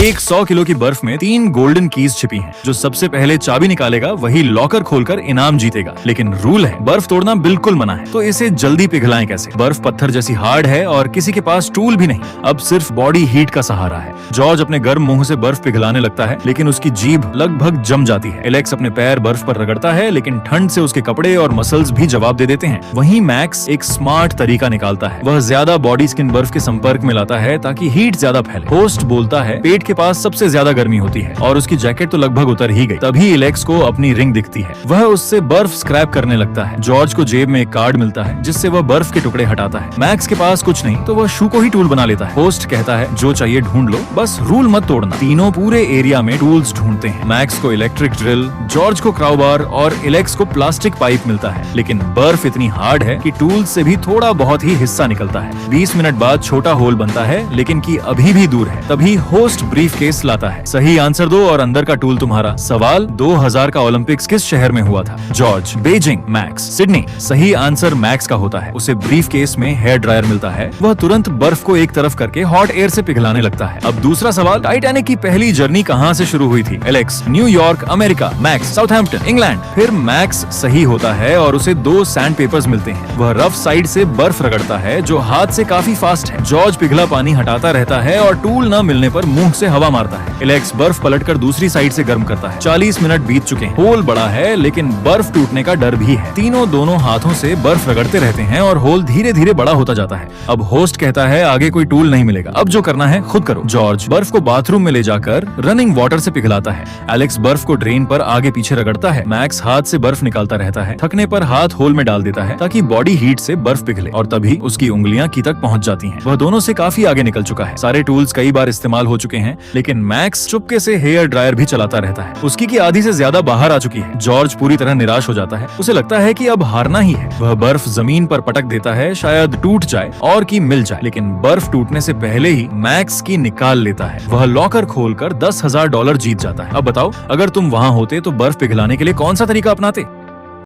एक 100 किलो की बर्फ में 3 गोल्डन कीज छिपी हैं। जो सबसे पहले चाबी निकालेगा वही लॉकर खोलकर इनाम जीतेगा। लेकिन रूल है, बर्फ तोड़ना बिल्कुल मना है। तो इसे जल्दी पिघलाएं कैसे? बर्फ पत्थर जैसी हार्ड है और किसी के पास टूल भी नहीं। अब सिर्फ बॉडी हीट का सहारा है। जॉर्ज अपने गर्म मुंह से बर्फ पिघलाने लगता है, लेकिन उसकी जीभ लगभग जम जाती है। एलेक्स अपने पैर बर्फ पर रगड़ता है, लेकिन ठंड से उसके कपड़े और मसल्स भी जवाब दे देते हैं। वहीं मैक्स एक स्मार्ट तरीका निकालता है। वह ज्यादा बॉडी स्किन बर्फ के संपर्क में लाता है ताकि हीट ज्यादा फैले। होस्ट बोलता है पेट के पास सबसे ज्यादा गर्मी होती है और उसकी जैकेट तो लगभग उतर ही गई। तभी एलेक्स को अपनी रिंग दिखती है। वह उससे बर्फ स्क्रैप करने लगता है। जॉर्ज को जेब में एक कार्ड मिलता है जिससे वह बर्फ के टुकड़े हटाता है। मैक्स के पास कुछ नहीं तो वह शू को ही टूल बना लेता है। होस्ट कहता है जो चाहिए ढूंढ लो, बस रूल मत तोड़ना। तीनों पूरे एरिया में टूल्स ढूंढते हैं। मैक्स को इलेक्ट्रिक ड्रिल, जॉर्ज को क्राउबार और एलेक्स को प्लास्टिक पाइप मिलता है। लेकिन बर्फ इतनी हार्ड है कि टूल्स से भी थोड़ा बहुत ही हिस्सा निकलता है। 20 मिनट बाद छोटा होल बनता है, लेकिन की अभी भी दूर है। तभी होस्ट ब्रीफ केस लाता है। सही आंसर दो और अंदर का टूल तुम्हारा। सवाल 2000 का ओलंपिक्स किस शहर में हुआ था? George Beijing, max Sydney. सही आंसर मैक्स का होता है। उसे ब्रीफ केस में हेयर ड्रायर मिलता है। वह तुरंत बर्फ को एक तरफ करके हॉट एयर से पिघलाने लगता है। अब दूसरा सवाल, टाइटैनिक की पहली जर्नी कहाँ से शुरू हुई थी? Alex New York, America, max Southampton, England. फिर मैक्स सही होता है और उसे 2 सैंड पेपर्स मिलते हैं। वह रफ साइड से बर्फ रगड़ता है जो हाथ से काफी फास्ट है। जॉर्ज पिघला पानी हटाता रहता है और टूल न मिलने पर मुंह से हवा मारता है। एलेक्स बर्फ पलटकर दूसरी साइड से गर्म करता है। 40 मिनट बीत चुके हैं। होल बड़ा है लेकिन बर्फ टूटने का डर भी है। तीनों दोनों हाथों से बर्फ रगड़ते रहते हैं और होल धीरे धीरे बड़ा होता जाता है। अब होस्ट कहता है आगे कोई टूल नहीं मिलेगा, अब जो करना है खुद करो। जॉर्ज बर्फ को बाथरूम में ले जाकर रनिंग वाटर से पिघलाता है। एलेक्स बर्फ को ड्रेन पर आगे पीछे रगड़ता है। मैक्स हाथ से बर्फ निकालता रहता है। थकने पर हाथ होल में डाल देता है ताकि बॉडी हीट से बर्फ पिघले और तभी उसकी उंगलियां की तक पहुंच जाती हैं। वह दोनों से काफी आगे निकल चुका है। सारे टूल्स कई बार इस्तेमाल हो चुके हैं, लेकिन मैक्स चुपके से हेयर ड्रायर भी चलाता रहता है। उसकी की आधी से ज्यादा बाहर आ चुकी है। जॉर्ज पूरी तरह निराश हो जाता है। उसे लगता है कि अब हारना ही है। वह बर्फ जमीन पर पटक देता है, शायद टूट जाए और की मिल जाए, लेकिन बर्फ टूटने से पहले ही मैक्स की निकाल लेता है। वह लॉकर खोलकर $10,000 जीत जाता है। अब बताओ, अगर तुम वहाँ होते तो बर्फ पिघलाने के लिए कौन सा तरीका अपनाते?